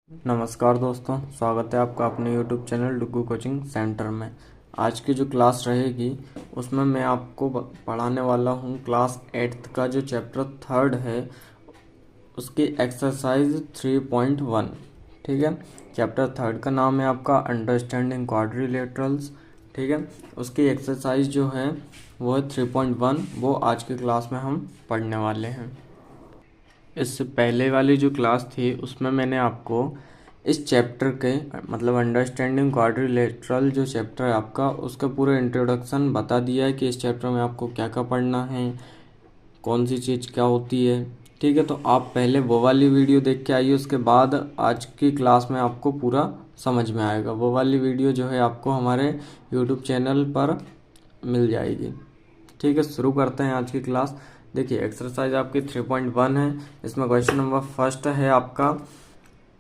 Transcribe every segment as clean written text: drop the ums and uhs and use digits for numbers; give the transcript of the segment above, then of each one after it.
नमस्कार दोस्तों, स्वागत है आपका अपने YouTube channel Duggu coaching centre में। आज की जो क्लास रहेगी उसमें मैं आपको पढ़ाने वाला हूँ क्लास 8th का जो चैप्टर 3rd है उसकी एक्सरसाइज 3.1। ठीक है, चैप्टर 3rd का नाम है आपका अंडरस्टैंडिंग क्वाड्रिलेटरल्स। ठीक है, उसकी एक्सरसाइज जो है वो है 3.1, वो आज की क्लास में हम पढ़ने वाले हैं। इससे पहले वाली जो क्लास थी उसमें मैंने आपको इस चैप्टर के मतलब अंडरस्टैंडिंग क्वाड्रिलेटरल जो चैप्टर है आपका उसका पूरा इंट्रोडक्शन बता दिया है कि इस चैप्टर में आपको क्या क्या पढ़ना है, कौन सी चीज़ क्या होती है। ठीक है, तो आप पहले वो वाली वीडियो देख के आइए, उसके बाद आज की क्लास में आपको पूरा समझ में आएगा। वो वाली वीडियो जो है आपको हमारे यूट्यूब चैनल पर मिल जाएगी। ठीक है, शुरू करते हैं आज की क्लास। देखिए, एक्सरसाइज आपकी 3.1 है। इसमें क्वेश्चन नंबर फर्स्ट है आपका,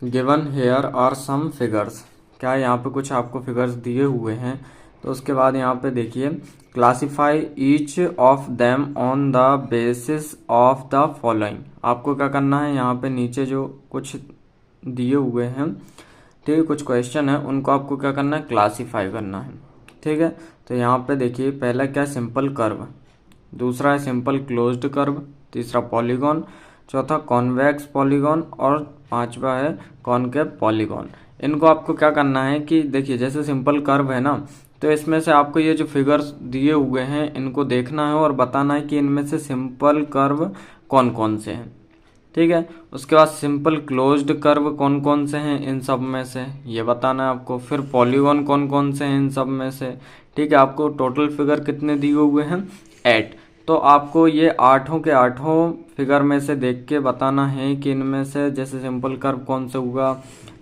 given here are some figures. क्या है, यहाँ पे कुछ आपको फिगर्स दिए हुए हैं। तो उसके बाद यहाँ पे देखिए, classify each of them on the basis of the following. आपको क्या करना है, यहाँ पे नीचे जो कुछ दिए हुए हैं, ठीक है, कुछ क्वेश्चन है, उनको आपको क्या करना है, क्लासीफाई करना है। ठीक है, तो यहाँ पे देखिए, पहला क्या है, सिंपल कर्व, दूसरा है सिंपल क्लोज्ड कर्व, तीसरा पॉलीगॉन, चौथा कॉन्वेक्स पॉलीगॉन और पांचवा है कॉनकेव पॉलीगॉन। इनको आपको क्या करना है कि देखिए, जैसे सिंपल कर्व है ना, तो इसमें से आपको ये जो फिगर्स दिए हुए हैं इनको देखना है और बताना है कि इनमें से सिंपल कर्व कौन कौन से हैं। ठीक है, उसके बाद सिंपल क्लोज्ड कर्व कौन कौन से हैं इन सब में से ये बताना है आपको। फिर पॉलीगॉन कौन कौन से हैं इन सब में से। ठीक है, आपको टोटल फिगर कितने दिए हुए हैं, 8। तो आपको ये आठों के आठों फिगर में से देख के बताना है कि इनमें से जैसे सिंपल कर्व कौन से होगा,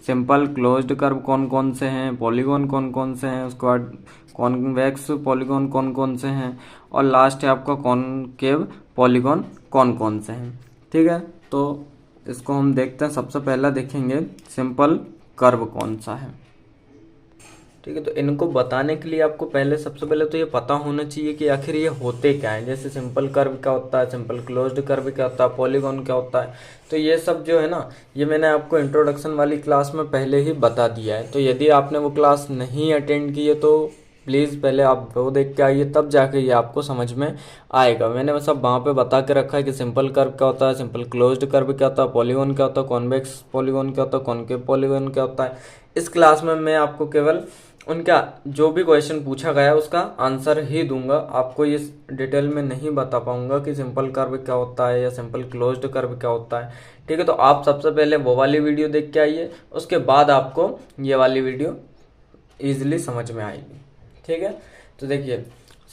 सिंपल क्लोज्ड कर्व कौन कौन से हैं, पॉलीगॉन कौन कौन से हैं, उसके बाद कॉन्वेक्स पॉलीगॉन कौन कौन से हैं, और लास्ट है आपका कॉनकेव पॉलीगॉन कौन कौन से हैं। ठीक है, तो इसको हम देखते हैं। सबसे पहला देखेंगे सिंपल कर्व कौन सा है। ठीक है, तो इनको बताने के लिए आपको पहले सबसे पहले तो ये पता होना चाहिए कि आखिर ये होते क्या है। जैसे सिंपल कर्व क्या होता है, सिंपल क्लोज्ड कर्व क्या होता है, पॉलीगॉन क्या होता है। तो ये सब जो है ना, ये मैंने आपको इंट्रोडक्शन वाली क्लास में पहले ही बता दिया है। तो यदि आपने वो क्लास नहीं अटेंड की है तो प्लीज़ पहले आप वो देख के आइए, तब जाके ये आपको समझ में आएगा। मैंने सब वहाँ पे बता के रखा है कि सिंपल कर्व क्या होता है, सिंपल क्लोज्ड कर्व क्या होता है, पॉलीगॉन क्या होता है, कॉन्वेक्स पॉलीगॉन क्या होता है, कॉनकेव पॉलीगॉन क्या होता है। इस क्लास में मैं आपको केवल उनका जो भी क्वेश्चन पूछा गया उसका आंसर ही दूंगा। आपको ये डिटेल में नहीं बता पाऊंगा कि सिंपल कर्व क्या होता है या सिंपल क्लोज्ड कर्व क्या होता है। ठीक है, तो आप सबसे पहले वो वाली वीडियो देख के आइए, उसके बाद आपको ये वाली वीडियो इजीली समझ में आएगी। ठीक है, तो देखिए,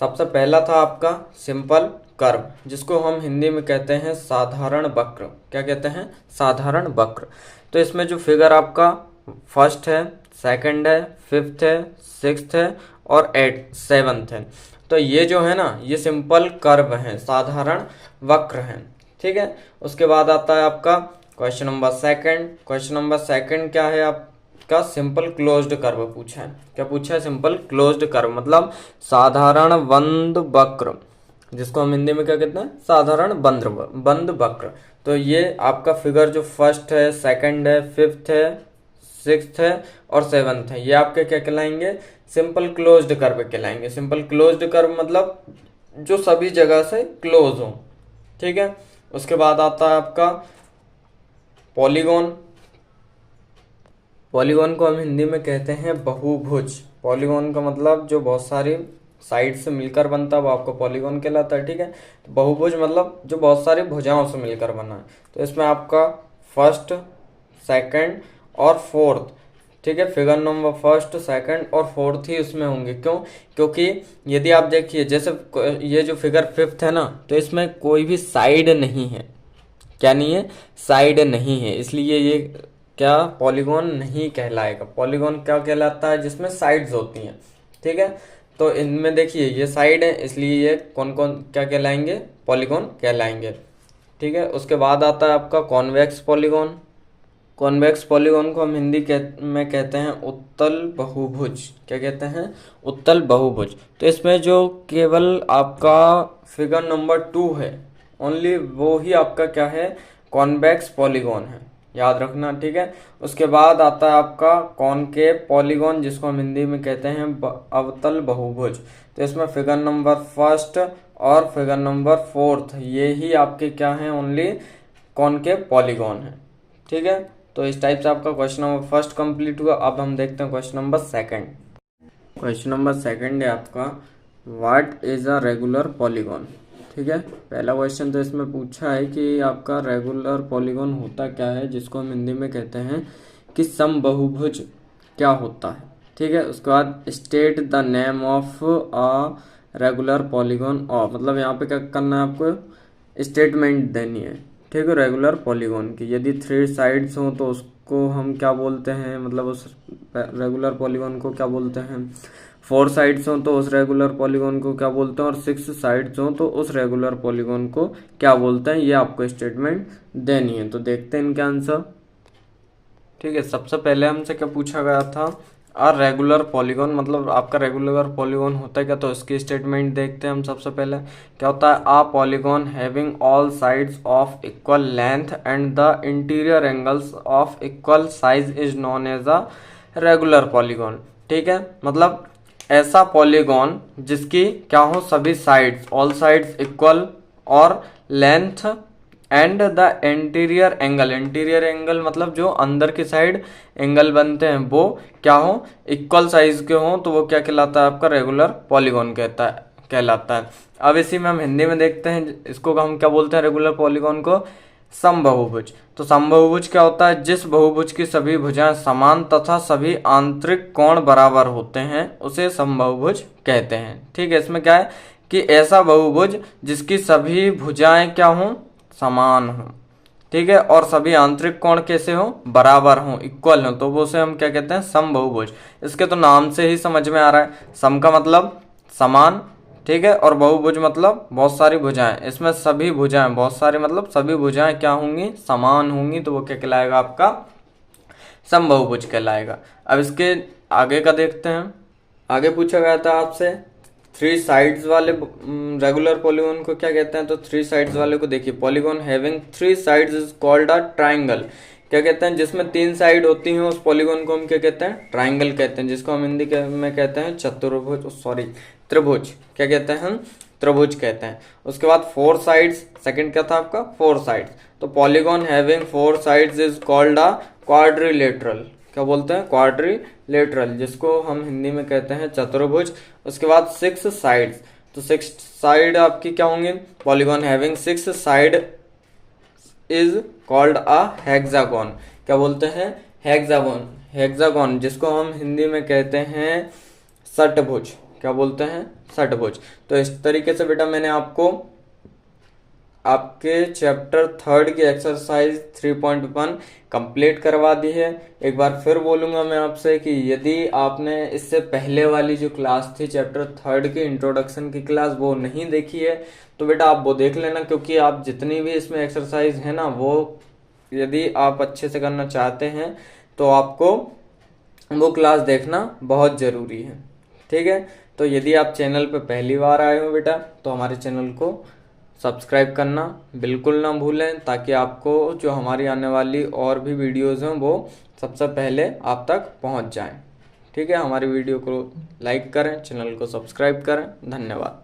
सबसे पहला था आपका सिंपल कर्व, जिसको हम हिंदी में कहते हैं साधारण वक्र। क्या कहते हैं, साधारण वक्र। तो इसमें जो फिगर आपका फर्स्ट है, सेकंड है, फिफ्थ है, सिक्स्थ है और 7th है, तो ये जो है ना, ये सिंपल कर्व है, साधारण वक्र है। ठीक है, उसके बाद आता है आपका question number second. Question number second क्या है आपका, सिंपल क्लोज्ड कर्व पूछा है। क्या पूछा है, सिंपल क्लोज्ड कर्व मतलब साधारण बंद वक्र, जिसको हम हिंदी में क्या कहते हैं, साधारण बंद वक्र। तो ये आपका फिगर जो फर्स्ट है, सेकंड है, फिफ्थ है, सिक्स्थ है और 7th है, ये आपके क्या कहलाएंगे, सिंपल क्लोज्ड कर्व कहलाएंगे। सिंपल क्लोज्ड कर्व मतलब जो सभी जगह से क्लोज हो। ठीक है, उसके बाद आता है आपका पॉलीगॉन। पॉलीगॉन को हम हिंदी में कहते हैं बहुभुज। पॉलीगॉन का मतलब जो बहुत सारी साइड से मिलकर बनता है वो आपको पॉलीगॉन कहलाता है। ठीक है, तो बहुभुज मतलब जो बहुत सारी भुजाओं से मिलकर बना है। तो इसमें आपका फर्स्ट, सेकंड और फोर्थ, ठीक है, फिगर नंबर फर्स्ट, सेकंड और फोर्थ ही उसमें होंगे। क्यों, क्योंकि यदि आप देखिए, जैसे ये जो फिगर फिफ्थ है ना, तो इसमें कोई भी साइड नहीं है। क्या नहीं है, साइड नहीं है, इसलिए ये क्या पॉलीगॉन नहीं कहलाएगा। पॉलीगॉन क्या कहलाता है, जिसमें साइड्स होती हैं। ठीक है, तो इनमें देखिए ये साइड है, इसलिए ये कौन कौन क्या कहलाएंगे, पॉलीगॉन कहलाएंगे। ठीक है, उसके बाद आता है आपका कॉन्वेक्स पॉलीगॉन। कॉन्वेक्स पॉलीगॉन को हम हिंदी में कहते हैं उत्तल बहुभुज। क्या कहते हैं, उत्तल बहुभुज। तो इसमें जो केवल आपका फिगर नंबर 2 है, ओनली वो ही आपका क्या है, कॉन्वेक्स पॉलीगॉन है। याद रखना, ठीक है। उसके बाद आता है आपका कॉनकेव पॉलीगॉन, जिसको हम हिंदी में कहते हैं अवतल बहुभुज। तो इसमें फिगर नंबर फर्स्ट और फिगर नंबर फोर्थ ये ही आपके क्या हैं, ओनली कॉनकेव पॉलीगॉन है, ठीक है। तो इस टाइप से आपका क्वेश्चन नंबर फर्स्ट कंप्लीट हुआ। अब हम देखते हैं question number second. Question number second है आपका what is a regular polygon, ठीक है। पहला क्वेश्चन तो इसमें पूछा है कि आपका रेगुलर पॉलीगॉन होता क्या है, जिसको हम हिंदी में कहते हैं कि समबहुभुज क्या होता है, ठीक है। उसके बाद state the name of a regular polygon, और मतलब यहाँ पे क्या करना है आपको, स्टेटमेंट देनी है, ठीक है, रेगुलर पॉलीगॉन की। यदि 3 साइड्स हों तो उसको हम क्या बोलते हैं, मतलब उस रेगुलर पॉलीगॉन को क्या बोलते हैं। 4 साइड्स हों तो उस रेगुलर पॉलीगॉन को क्या बोलते हैं, और 6 साइड्स हों तो उस रेगुलर पॉलीगॉन को क्या बोलते हैं, ये आपको स्टेटमेंट देनी है। तो देखते हैं इनके आंसर, ठीक है। सबसे पहले हमसे क्या पूछा गया था, आ रेगुलर पॉलीगॉन मतलब आपका रेगुलर पॉलीगॉन होता है क्या, तो इसकी स्टेटमेंट देखते हैं हम। सबसे पहले क्या होता है, a polygon having all sides of equal length and the interior angles of equal size is known as a regular polygon, ठीक है। मतलब ऐसा पॉलीगॉन जिसकी क्या हो, सभी साइड्स, ऑल साइड्स इक्वल, और length and the interior angle, interior angle मतलब जो अंदर की साइड एंगल बनते हैं वो क्या हो, इक्वल साइज के हों, तो वो क्या कहलाता है, आपका रेगुलर पॉलीगॉन कहलाता है। अब इसी में हम हिंदी में देखते हैं, इसको हम क्या बोलते हैं, रेगुलर पॉलीगॉन को समबहुभुज। तो समबहुभुज क्या होता है, जिस बहुभुज की सभी भुजाएं समान तथा सभी आंतरिक कोण बराबर होते हैं उसे समबहुभुज कहते हैं, ठीक है। इसमें क्या है कि ऐसा बहुभुज जिसकी सभी भुजाएं क्या हों, समान हो, ठीक है, और सभी आंतरिक कोण कैसे हो, बराबर हो, इक्वल हो, तो वो से हम क्या कहते हैं, समबहुभुज। इसके तो नाम से ही समझ में आ रहा है, सम का मतलब समान, ठीक है, और बहुभुज मतलब बहुत सारी भुजाएं। इसमें सभी भुजाएं, बहुत सारी मतलब सभी भुजाएं क्या होंगी, समान होंगी, तो वो क्या कहलाएगा, आपका समबहुभुज कहलाएगा। अब इसके आगे का देखते हैं। आगे पूछा गया था आपसे 3 साइड्स वाले रेगुलर पॉलीगॉन को क्या कहते हैं, तो 3 साइड्स वाले को देखिए, polygon having 3 sides is called a triangle. क्या कहते हैं, जिसमें 3 साइड होती हैं उस पॉलीगॉन को हम क्या कहते हैं, ट्राइंगल कहते हैं, जिसको हम हिंदी में कहते हैं चतुर्भुज, सॉरी त्रिभुज, क्या कहते हैं हम, त्रिभुज कहते हैं। उसके बाद 4 साइड्स, सेकंड क्या था आपका, 4 साइड्स, तो polygon having 4 sides is called a quadrilateral, क्या बोलते हैं, क्वाड्रिलेटरल, जिसको हम हिंदी में कहते हैं चतुर्भुज। उसके बाद 6 साइड्स, तो 6 साइड आपकी क्या होंगे, polygon having 6 side is called a hexagon, क्या बोलते हैं, हेक्सागोन, हेक्सागोन, जिसको हम हिंदी में कहते हैं षटभुज, क्या बोलते हैं, षटभुज। तो इस तरीके से बेटा मैंने आपको आपके चैप्टर 3 की एक्सरसाइज 3.1 कंप्लीट करवा दी है। एक बार फिर बोलूंगा मैं आपसे कि यदि आपने इससे पहले वाली जो क्लास थी चैप्टर 3 की इंट्रोडक्शन की क्लास वो नहीं देखी है तो बेटा आप वो देख लेना, क्योंकि आप जितनी भी इसमें एक्सरसाइज है ना वो यदि आप अच्छे से करना चाहते हैं तो आपको वो क्लास देखना बहुत ज़रूरी है, ठीक है। तो यदि आप चैनल पे पहली बार आए हो बेटा तो हमारे चैनल को सब्सक्राइब करना बिल्कुल ना भूलें, ताकि आपको जो हमारी आने वाली और भी वीडियोज़ हैं वो सबसे पहले आप तक पहुंच जाएं, ठीक है। हमारी वीडियो को लाइक करें, चैनल को सब्सक्राइब करें, धन्यवाद।